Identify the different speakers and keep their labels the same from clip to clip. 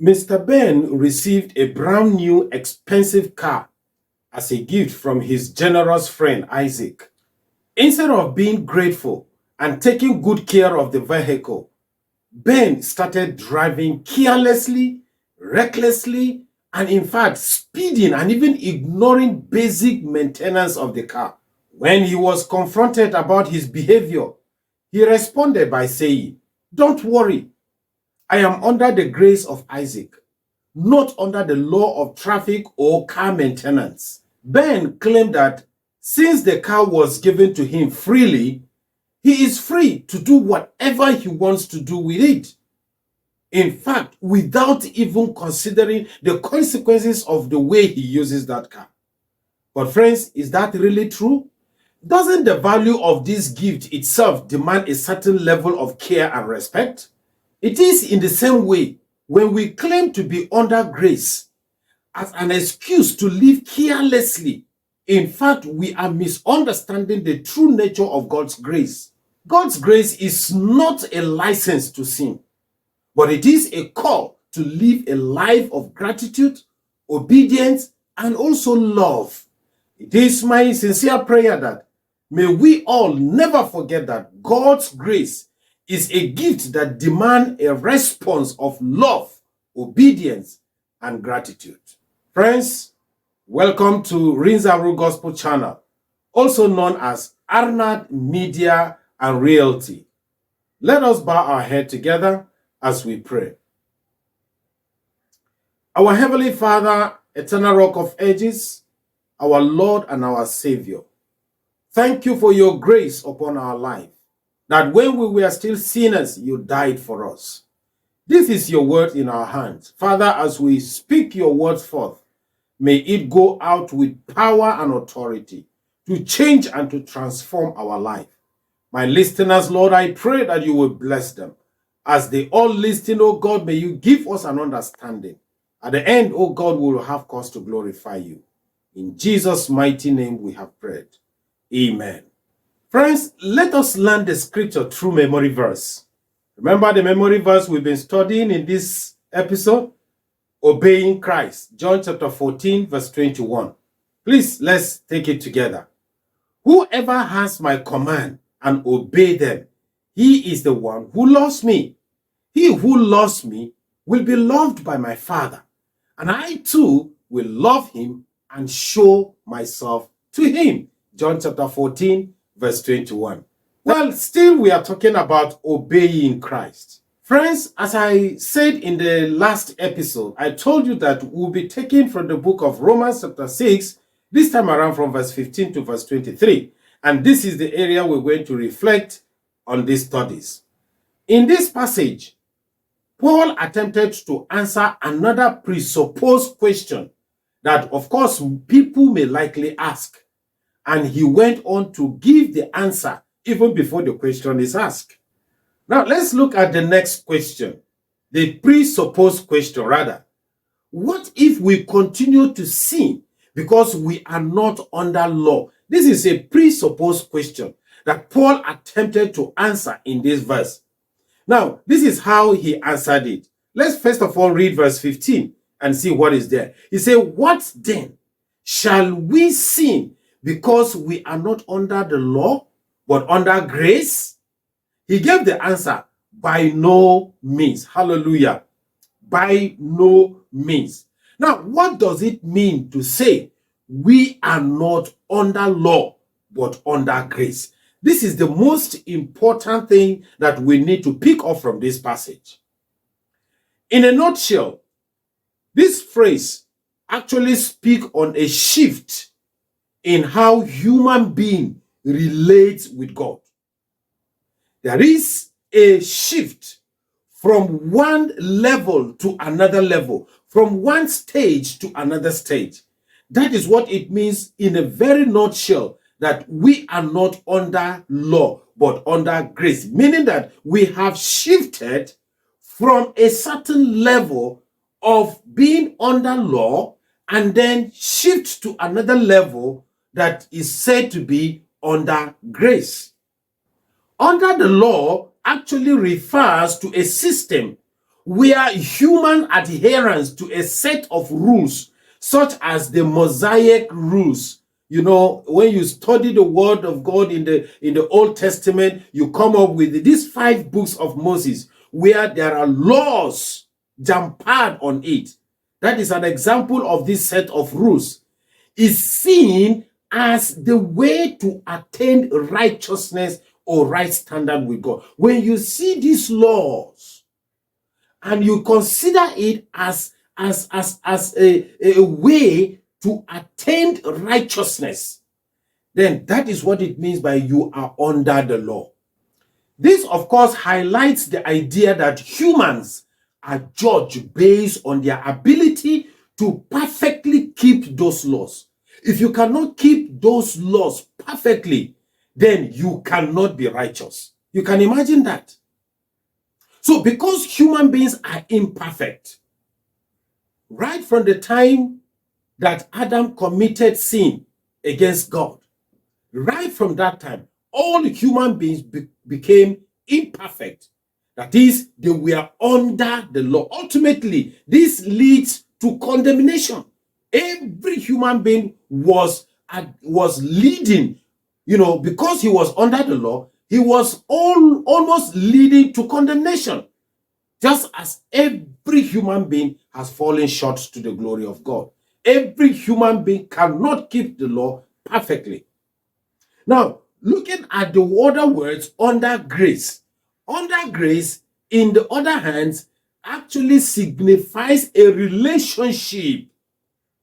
Speaker 1: Mr. Ben received a brand new expensive car as a gift from his generous friend Isaac. Instead of being grateful and taking good care of the vehicle, Ben started driving carelessly, recklessly, and in fact, speeding and even ignoring basic maintenance of the car. When he was confronted about his behavior, he responded by saying, "Don't worry, I am under the grace of Isaac, not under the law of traffic or car maintenance." Ben claimed that since the car was given to him freely, he is free to do whatever he wants to do with it. In fact, without even considering the consequences of the way he uses that car. But friends, is that really true? Doesn't the value of this gift itself demand a certain level of care and respect? It is in the same way when we claim to be under grace as an excuse to live carelessly. In fact, we are misunderstanding the true nature of God's grace. God's grace is not a license to sin, but it is a call to live a life of gratitude, obedience, and also love. It is my sincere prayer that may we all never forget that God's grace is a gift that demands a response of love, obedience, and gratitude. Friends, welcome to R.N.A.R.D Gospel Channel, also known as R.N.A.R.D Media and Realty. Let us bow our head together as we pray. Our Heavenly Father, eternal Rock of Ages, our Lord and our Savior, thank you for your grace upon our life, that when we were still sinners, you died for us. This is your word in our hands. Father, as we speak your words forth, may it go out with power and authority to change and to transform our life. My listeners, Lord, I pray that you will bless them. As they all listen, oh God, may you give us an understanding. At the end, oh God, we will have cause to glorify you. In Jesus' mighty name we have prayed. Amen. Friends, let us learn the scripture through memory verse. Remember the memory verse we've been studying in this episode? Obeying Christ. John chapter 14, verse 21. Please, let's take it together. Whoever has my command and obey them, he is the one who loves me. He who loves me will be loved by my Father, and I too will love him and show myself to him. John chapter 14, verse 21. Well, still we are talking about obeying Christ. Friends, as I said in the last episode, I told you that we'll be taking from the book of Romans chapter 6, this time around from verse 15 to verse 23. And this is the area we're going to reflect on these studies. In this passage, Paul attempted to answer another presupposed question that, of course, people may likely ask. And he went on to give the answer even before the question is asked. Now, let's look at the next question, the presupposed question rather. What if we continue to sin because we are not under law? This is a presupposed question that Paul attempted to answer in this verse. Now, this is how he answered it. Let's first of all read verse 15 and see what is there. He said, "What then? Shall we sin because we are not under the law, but under grace?" He gave the answer, by no means. Hallelujah. By no means. Now, what does it mean to say we are not under law, but under grace? This is the most important thing that we need to pick up from this passage. In a nutshell, this phrase actually speaks on a shift in how human being relates with God. There is a shift from one level to another level, from one stage to another stage. That is what it means in a very nutshell, that we are not under law, but under grace, meaning that we have shifted from a certain level of being under law and then shift to another level that is said to be under grace. Under the law actually refers to a system we are human adherence to a set of rules, such as the Mosaic rules. You know, when you study the word of God in the Old Testament, you come up with these 5 books of Moses, where there are laws jam-packed on it. That is an example of this set of rules. Is seen as the way to attain righteousness or right standard with God. When you see these laws and you consider it as a way to attain righteousness, then that is what it means by you are under the law. This, of course, highlights the idea that humans are judged based on their ability to perfectly keep those laws. If you cannot keep those laws perfectly, then you cannot be righteous. You can imagine that. So because human beings are imperfect, right from the time that Adam committed sin against God, right from that time, all human beings became imperfect. That is, they were under the law. Ultimately, this leads to condemnation. Every human being was leading, because he was under the law, he was almost leading to condemnation. Just as every human being has fallen short to the glory of God. Every human being cannot keep the law perfectly. Now, looking at the other words, under grace. Under grace, in the other hand, actually signifies a relationship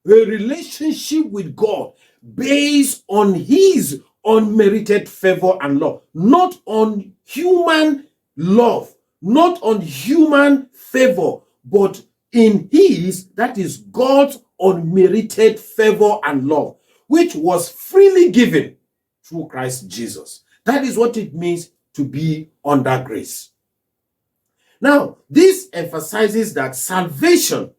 Speaker 1: with God based on his unmerited favor and love, not on human love, not on human favor, but in his, that is God's unmerited favor and love, which was freely given through Christ Jesus. That is what it means to be under grace. Now, this emphasizes that salvation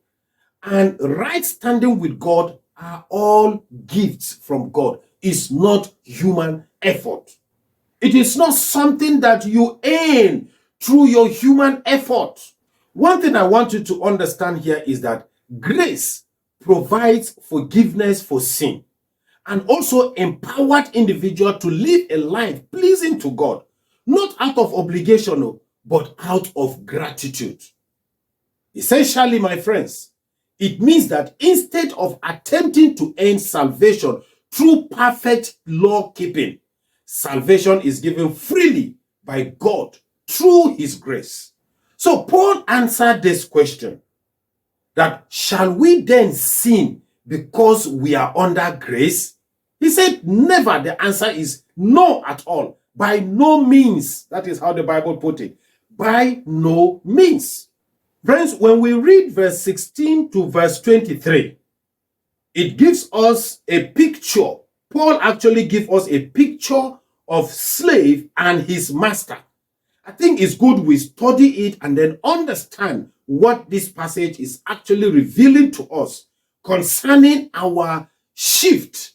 Speaker 1: and right standing with God are all gifts from God. It's not human effort. It is not something that you earn through your human effort. One thing I want you to understand here is that grace provides forgiveness for sin and also empowered individual to live a life pleasing to God, not out of obligation, but out of gratitude. Essentially, my friends, it means that instead of attempting to earn salvation through perfect law keeping, salvation is given freely by God through his grace. So Paul answered this question, that shall we then sin because we are under grace? He said, never. The answer is no at all. By no means. That is how the Bible put it. By no means. Friends, when we read verse 16 to verse 23, it gives us a picture. Paul actually gives us a picture of slave and his master. I think it's good we study it and then understand what this passage is actually revealing to us concerning our shift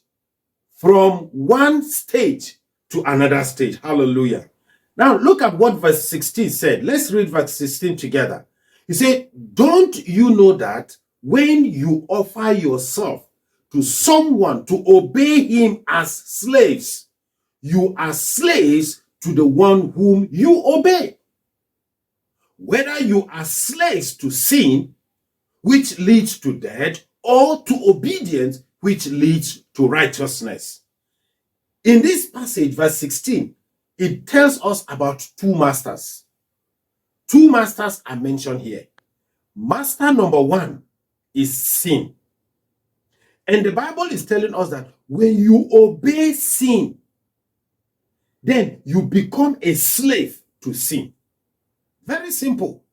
Speaker 1: from one stage to another stage. Hallelujah. Now look at what verse 16 said. Let's read verse 16 together. He said, don't you know that when you offer yourself to someone to obey him as slaves, you are slaves to the one whom you obey? Whether you are slaves to sin, which leads to death, or to obedience, which leads to righteousness. In this passage, verse 16, it tells us about two masters. Two masters are mentioned here. Master number one is sin. And the Bible is telling us that when you obey sin, then you become a slave to sin. Very simple.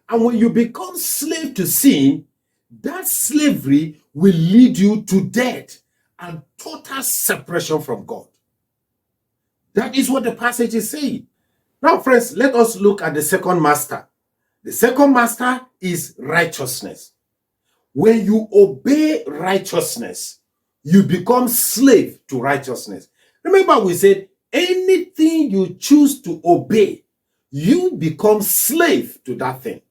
Speaker 1: And when you become slave to sin, that slavery will lead you to death and total separation from God. That is what the passage is saying. Now, friends, let us look at the second master. The second master is righteousness. When you obey righteousness, you become slave to righteousness. Remember, we said anything you choose to obey, you become slave to that thing.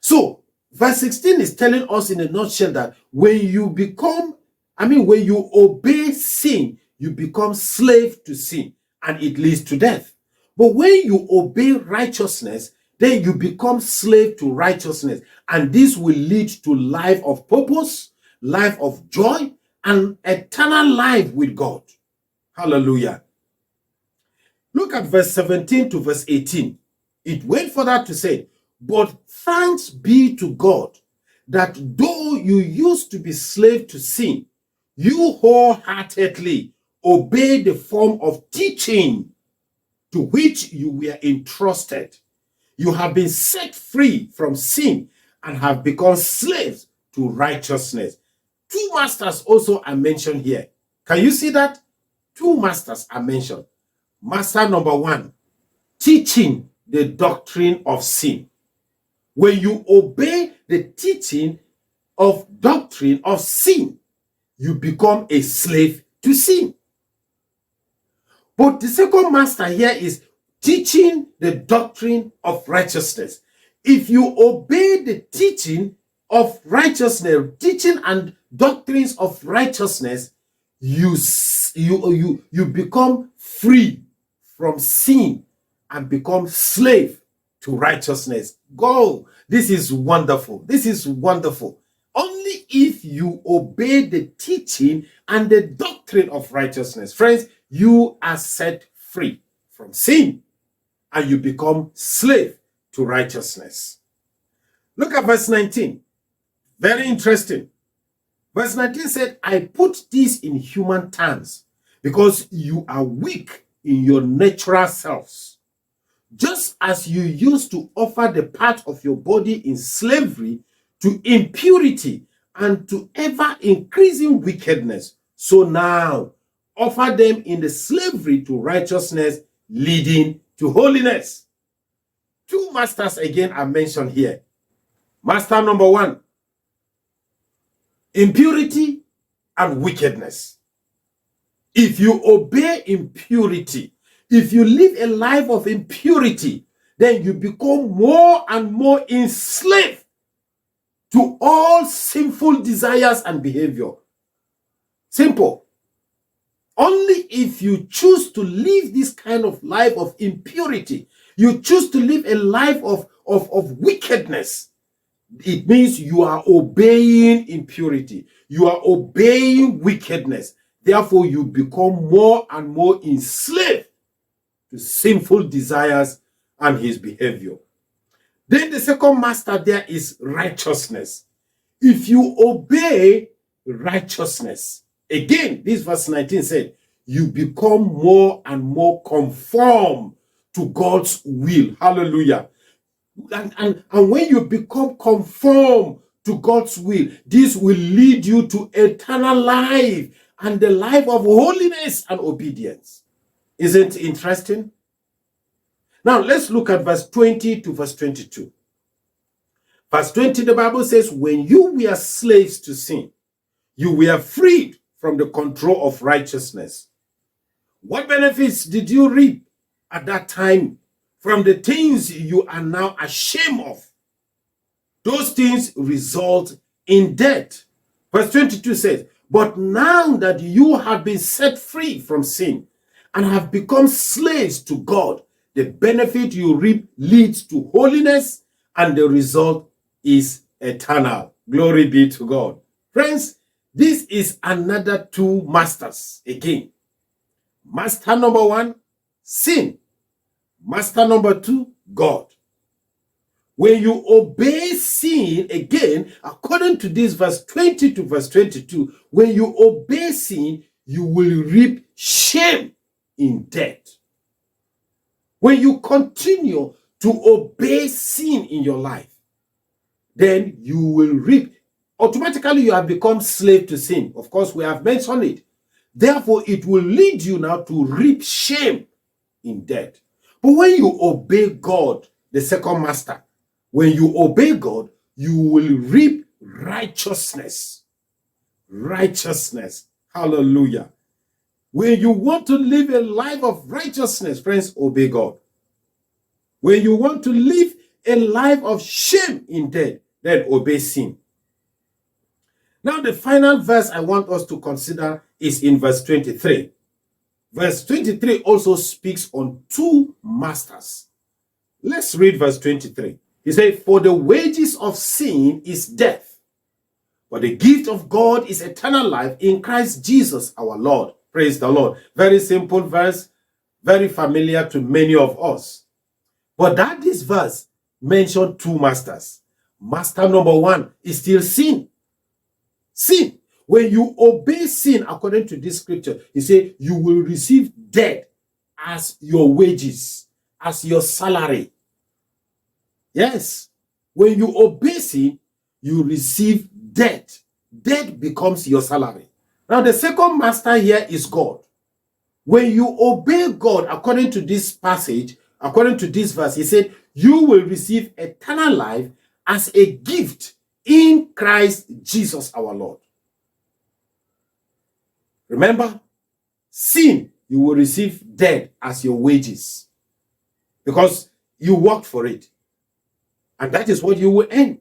Speaker 1: So, verse 16 is telling us in a nutshell that when you when you obey sin, you become slave to sin and it leads to death. But when you obey righteousness, then you become slave to righteousness. And this will lead to life of purpose, life of joy, and eternal life with God. Hallelujah. Look at verse 17 to verse 18. It went further to say, but thanks be to God that though you used to be slave to sin, you wholeheartedly obey the form of teaching to which you were entrusted. You have been set free from sin and have become slaves to righteousness. Two masters also are mentioned here. Can you see that? Two masters are mentioned. Master number one, teaching the doctrine of sin. When you obey the teaching of doctrine of sin, you become a slave to sin. But the second master here is teaching the doctrine of righteousness. If you obey the teaching of righteousness, teaching and doctrines of righteousness, you become free from sin and become slave to righteousness. Go. This is wonderful. This is wonderful. Only if you obey the teaching and the doctrine of righteousness, friends, you are set free from sin and you become slave to righteousness. Look at verse 19. Very interesting. Verse 19 said, I put this in human terms because you are weak in your natural selves. Just as you used to offer the part of your body in slavery to impurity and to ever increasing wickedness, so now offer them in the slavery to righteousness leading to holiness. Two masters again are mentioned here. Master number one, impurity and wickedness. If you obey impurity, if you live a life of impurity, then you become more and more enslaved to all sinful desires and behavior. Simple. Only if you choose to live this kind of life of impurity, you choose to live a life of wickedness, it means you are obeying impurity. You are obeying wickedness. Therefore, you become more and more enslaved to sinful desires and his behavior. Then the second master there is righteousness. If you obey righteousness, again, this verse 19 said, you become more and more conform to God's will. Hallelujah. And when you become conform to God's will, this will lead you to eternal life and the life of holiness and obedience. Isn't it interesting? Now let's look at verse 20 to verse 22. Verse 20, the Bible says, when you were slaves to sin, you were freed from the control of righteousness. What benefits did you reap at that time from the things you are now ashamed of? Those things result in death. Verse 22 says, but now that you have been set free from sin and have become slaves to God, the benefit you reap leads to holiness and the result is eternal. Glory be to God. Friends, this is another two masters again. Master number one, sin. Master number two, God. When you obey sin, again, according to this verse 20 to verse 22, when you obey sin, you will reap shame in death. When you continue to obey sin in your life, then you will reap. Automatically, you have become slave to sin. Of course, we have mentioned it. Therefore, it will lead you now to reap shame in death. But when you obey God, the second master, when you obey God, you will reap righteousness. Righteousness. Hallelujah. When you want to live a life of righteousness, friends, obey God. When you want to live a life of shame in death, then obey sin. Now, the final verse I want us to consider is in verse 23. Verse 23 also speaks on two masters. Let's read verse 23. He said, "For the wages of sin is death, but the gift of God is eternal life in Christ Jesus our Lord." Praise the Lord. Very simple verse, very familiar to many of us. But that this verse mentioned two masters. Master number one is still sin. Sin. When you obey sin according to this scripture, he said you will receive death as your wages, as your salary. Yes. When you obey sin, you receive death. Death becomes your salary. Now, the second master here is God. When you obey God according to this passage, according to this verse, he said, you will receive eternal life as a gift in Christ Jesus our Lord. Remember, sin, you will receive death as your wages because you worked for it. And that is what you will earn.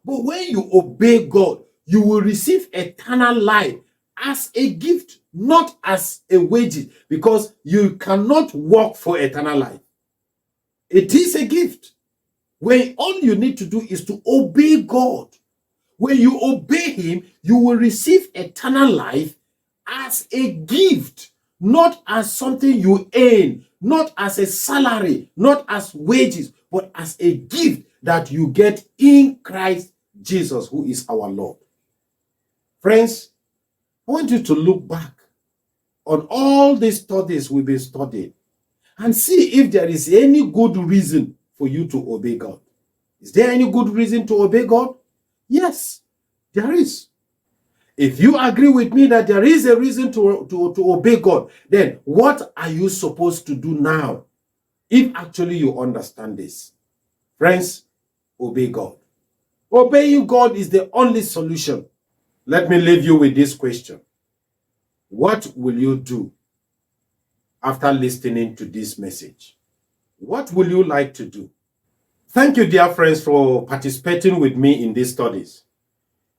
Speaker 1: But when you obey God, you will receive eternal life as a gift, not as a wages, because you cannot work for eternal life. It is a gift. When all you need to do is to obey God. When you obey him, you will receive eternal life as a gift, not as something you earn, not as a salary, not as wages, but as a gift that you get in Christ Jesus, who is our Lord. Friends, I want you to look back on all these studies we've been studying and see if there is any good reason for you to obey God. Is there any good reason to obey God? Yes, there is. If you agree with me that there is a reason to obey God, then what are you supposed to do now if actually you understand this? Friends, obey God. Obeying God is the only solution. Let me leave you with this question. What will you do after listening to this message? What will you like to do? Thank you, dear friends, for participating with me in these studies.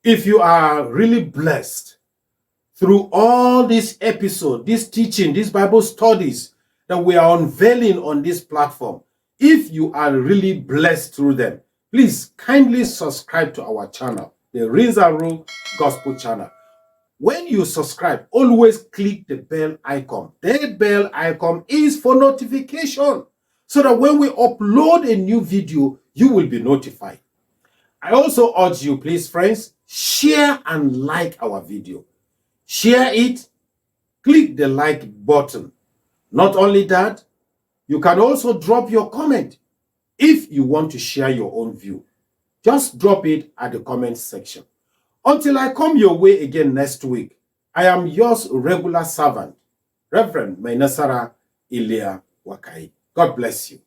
Speaker 1: If you are really blessed through all this episode, this teaching, these Bible studies that we are unveiling on this platform, if you are really blessed through them, please kindly subscribe to our channel, the R.N.A.R.D Gospel Channel. When you subscribe, always click the bell icon. That bell icon is for notification, so that when we upload a new video, you will be notified. I also urge you, please, friends, share and like our video. Share it, click the like button. Not only that, you can also drop your comment if you want to share your own view. Just drop it at the comment section. Until I come your way again next week, I am yours regular servant, Reverend Mainasara Ilya Wakai. God bless you.